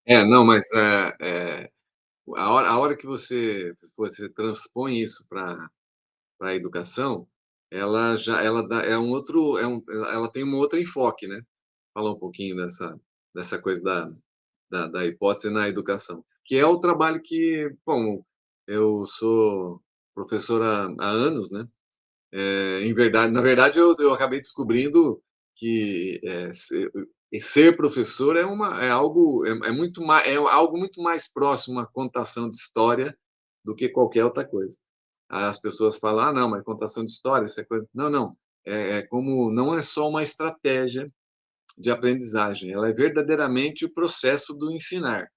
Não, mas, a hora que você transpõe isso para a educação, ela já ela dá é um outro é um ela tem um outro enfoque, né. Falar um pouquinho dessa coisa da hipótese na educação, que é o trabalho que, bom, eu sou professor há anos, né. Em verdade na verdade eu acabei descobrindo que, ser professor é algo é algo muito mais próximo à contação de história do que qualquer outra coisa. As pessoas falam: "Ah, não, mas contação de história, isso é coisa", não, não, como não é só uma estratégia de aprendizagem, ela é verdadeiramente o processo do ensinar,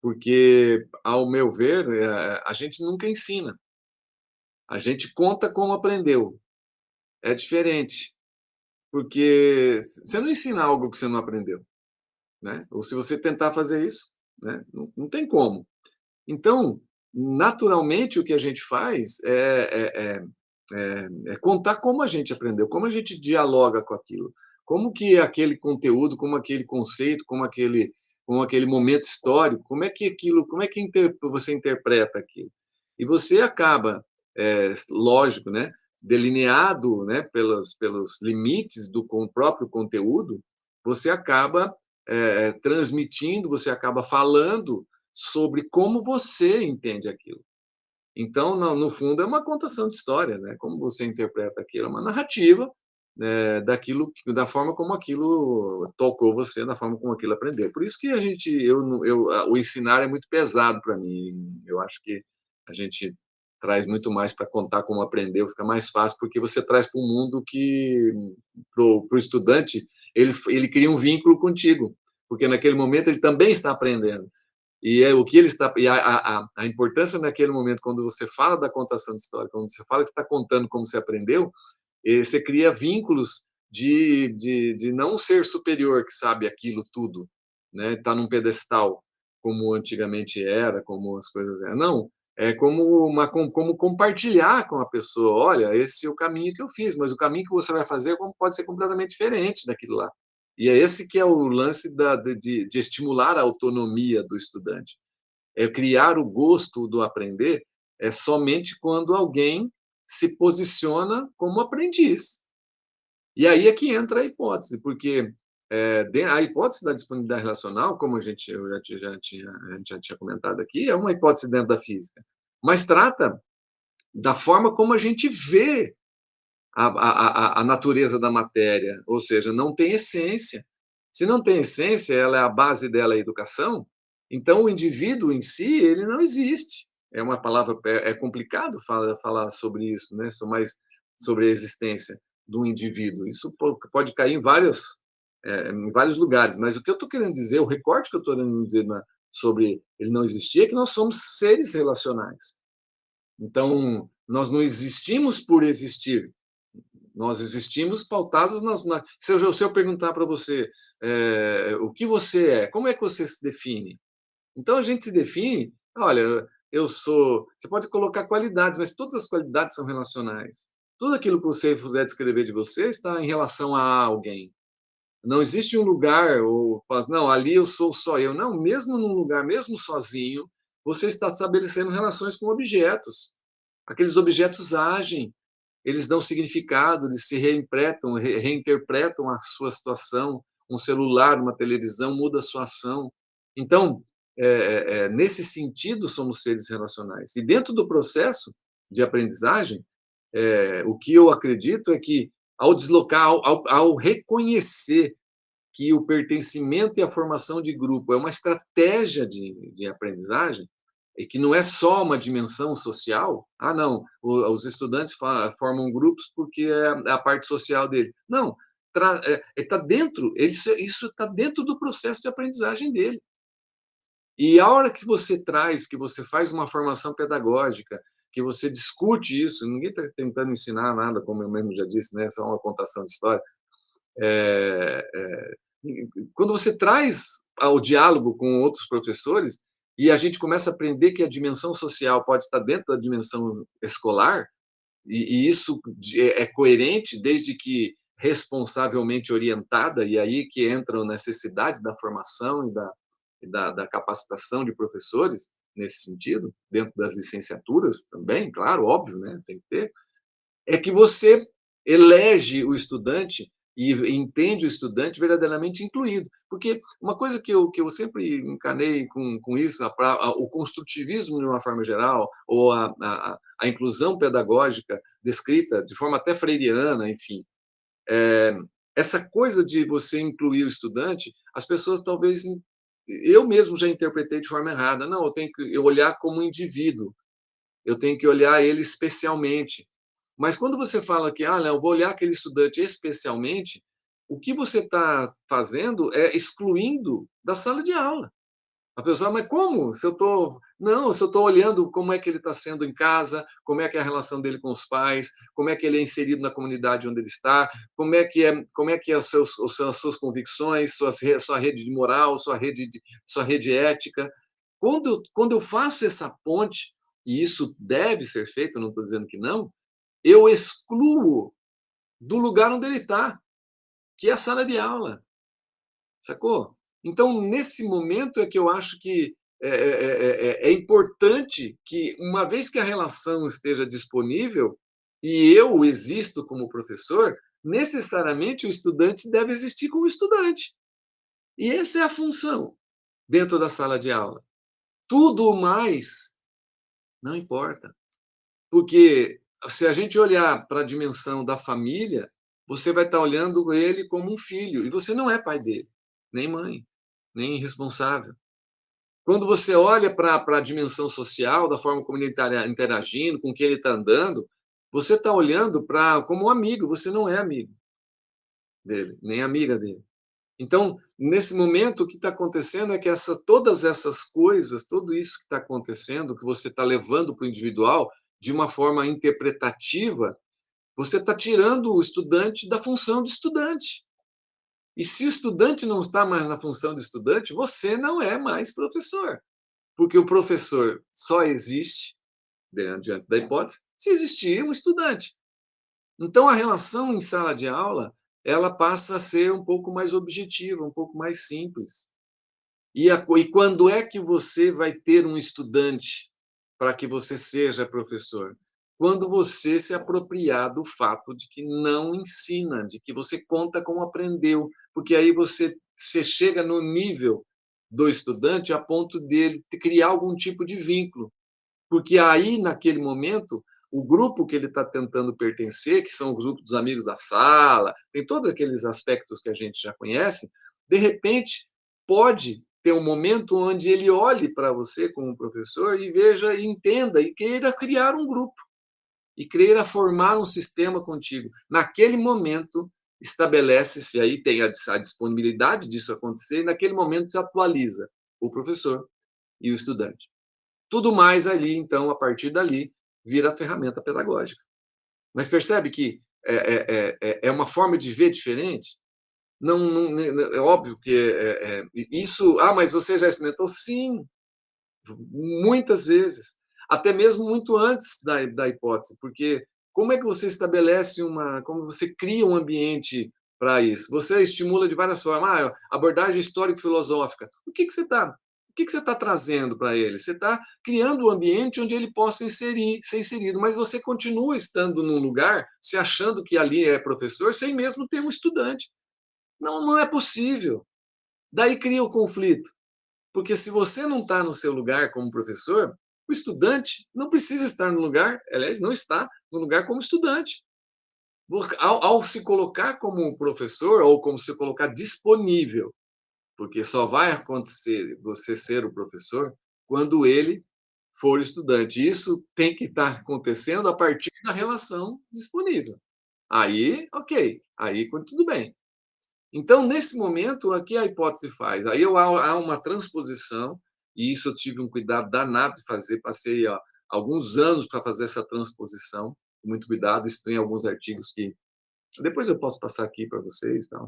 porque, ao meu ver, a gente nunca ensina, a gente conta como aprendeu, é diferente. Porque você não ensina algo que você não aprendeu, né, ou se você tentar fazer isso, né, não tem como. Então, naturalmente, o que a gente faz é contar como a gente aprendeu, como a gente dialoga com aquilo, como que aquele conteúdo, como aquele conceito, como aquele momento histórico, como é que você interpreta aquilo. E você acaba, lógico, né, delineado, né, pelos limites do próprio conteúdo, você acaba, transmitindo, você acaba falando sobre como você entende aquilo. Então, no fundo, é uma contação de história, né, como você interpreta aquilo, é uma narrativa, da forma como aquilo tocou você, da forma como aquilo aprendeu. Por isso que a gente eu não eu a o ensinar é muito pesado para mim, eu acho que a gente traz muito mais para contar como aprendeu, fica mais fácil, porque você traz para um mundo que para o estudante, ele cria um vínculo contigo, porque naquele momento ele também está aprendendo. E é o que ele está e a importância naquele momento, quando você fala da contação de história, quando você fala que está contando como você aprendeu, você cria vínculos de não ser superior, que sabe aquilo tudo, né, tá num pedestal, como antigamente era, como as coisas eram. Não, é como compartilhar com a pessoa: "Olha, esse é o caminho que eu fiz, mas o caminho que você vai fazer pode ser completamente diferente daquilo lá". E é esse que é o lance de estimular a autonomia do estudante. É criar o gosto do aprender, é somente quando alguém se posiciona como aprendiz. E aí é que entra a hipótese, porque, a hipótese da disponibilidade relacional, como eu já tinha comentado aqui, é uma hipótese dentro da física, mas trata da forma como a gente vê a natureza da matéria, ou seja, não tem essência. Se não tem essência, ela é a base dela é a educação, então o indivíduo em si, ele não existe. É uma palavra, é complicado falar sobre isso, né, sobre a existência do indivíduo. Isso pode cair em vários lugares, mas o que eu estou querendo dizer, o recorte que eu estou querendo dizer sobre ele não existir, é que nós somos seres relacionais. Então, nós não existimos por existir, nós existimos pautados se eu perguntar para você, o que você é, como é que você se define? Então a gente se define, olha, eu sou, você pode colocar qualidades, mas todas as qualidades são relacionais. Tudo aquilo que você puder descrever de você está em relação a alguém. Não existe um lugar ou fala assim: "Não, ali eu sou só eu". Não, mesmo num lugar, mesmo sozinho, você está estabelecendo relações com objetos. Aqueles objetos agem, eles dão significado, eles se reinterpretam a sua situação. Um celular, uma televisão muda a sua ação. Então, nesse sentido, somos seres relacionais. E dentro do processo de aprendizagem, o que eu acredito é que, ao deslocar, ao reconhecer que o pertencimento e a formação de grupo é uma estratégia de aprendizagem, e que não é só uma dimensão social. Ah, não, os estudantes formam grupos porque é a parte social dele. Não, está dentro, isso está dentro do processo de aprendizagem dele. E a hora que você traz, que você faz uma formação pedagógica, que você discute isso, ninguém está tentando ensinar nada, como eu mesmo já disse, né, só uma contação de história. É, quando você traz ao diálogo com outros professores e a gente começa a aprender que a dimensão social pode estar dentro da dimensão escolar, e isso é coerente desde que responsavelmente orientada, e aí que entra a necessidade da formação e da capacitação de professores, nesse sentido, dentro das licenciaturas também, claro, óbvio, né, tem que ter, é que você elege o estudante e entende o estudante verdadeiramente incluído. Porque uma coisa que eu sempre encanei com isso, o construtivismo de uma forma geral, ou a inclusão pedagógica descrita de forma até freiriana, enfim, essa coisa de você incluir o estudante, as pessoas talvez, eu mesmo já interpretei de forma errada. Não, eu tenho que olhar como indivíduo, eu tenho que olhar ele especialmente. Mas quando você fala que, não, eu vou olhar aquele estudante especialmente, o que você está fazendo é excluindo da sala de aula. A pessoa, mas como? Se eu estou. Não, se eu estou olhando como é que ele está sendo em casa, como é que é a relação dele com os pais, como é que ele é inserido na comunidade onde ele está, como é que é as suas convicções, sua rede de moral, sua rede ética. Quando eu faço essa ponte, e isso deve ser feito, eu não estou dizendo que não, eu excluo do lugar onde ele está, que é a sala de aula. Sacou? Então, nesse momento é que eu acho que é importante que, uma vez que a relação esteja disponível e eu existo como professor, necessariamente o estudante deve existir como estudante. E essa é a função dentro da sala de aula. Tudo mais não importa. Porque se a gente olhar para a dimensão da família, você vai estar olhando ele como um filho, e você não é pai dele, nem mãe, nem responsável. Quando você olha para a dimensão social, da forma como ele está interagindo, com quem ele está andando, você está olhando como um amigo, você não é amigo dele, nem amiga dele. Então, nesse momento, o que está acontecendo é que todas essas coisas, tudo isso que está acontecendo, que você está levando para o individual, de uma forma interpretativa, você está tirando o estudante da função de estudante. E se o estudante não está mais na função de estudante, você não é mais professor. Porque o professor só existe, diante da hipótese, se existir um estudante. Então, a relação em sala de aula, ela passa a ser um pouco mais objetiva, um pouco mais simples. E quando é que você vai ter um estudante para que você seja professor? Quando você se apropriar do fato de que não ensina, de que você conta como aprendeu, porque aí você chega no nível do estudante a ponto dele criar algum tipo de vínculo. Porque aí, naquele momento, o grupo que ele está tentando pertencer, que são os grupos dos amigos da sala, tem todos aqueles aspectos que a gente já conhece, de repente, pode ter um momento onde ele olhe para você como professor e veja, e entenda, e queira criar um grupo, e queira formar um sistema contigo. Naquele momento, estabelece-se, aí tem a disponibilidade disso acontecer, e naquele momento se atualiza o professor e o estudante. Tudo mais ali, então, a partir dali, vira ferramenta pedagógica. Mas percebe que é uma forma de ver diferente? Não, não é óbvio que isso. Mas você já experimentou? Sim, muitas vezes. Até mesmo muito antes da hipótese, porque como é que você estabelece como você cria um ambiente para isso? Você estimula de várias formas. Abordagem histórico-filosófica. O que você está trazendo para ele? Você está criando um ambiente onde ele possa ser inserido, mas você continua estando num lugar, se achando que ali é professor, sem mesmo ter um estudante. Não, não é possível. Daí cria o conflito. Porque se você não está no seu lugar como professor, o estudante não precisa estar no lugar, aliás, não está no lugar como estudante. Ao se colocar como professor, ou como se colocar disponível, porque só vai acontecer você ser o professor quando ele for estudante. Isso tem que estar acontecendo a partir da relação disponível. Aí, ok, aí tudo bem. Então, nesse momento, o que a hipótese faz? Aí há uma transposição, e isso eu tive um cuidado danado de fazer, passei alguns anos para fazer essa transposição, com muito cuidado, isso tem alguns artigos que depois eu posso passar aqui para vocês, tá?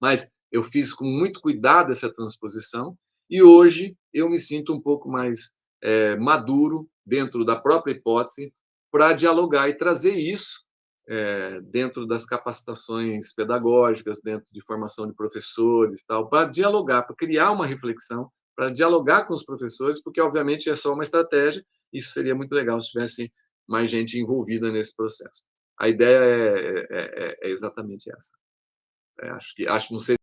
Mas eu fiz com muito cuidado essa transposição, e hoje eu me sinto um pouco mais maduro dentro da própria hipótese para dialogar e trazer isso dentro das capacitações pedagógicas, dentro de formação de professores, tal, para dialogar, para criar uma reflexão, para dialogar com os professores, porque, obviamente, é só uma estratégia, isso seria muito legal se tivesse mais gente envolvida nesse processo. A ideia é exatamente essa. Acho, não sei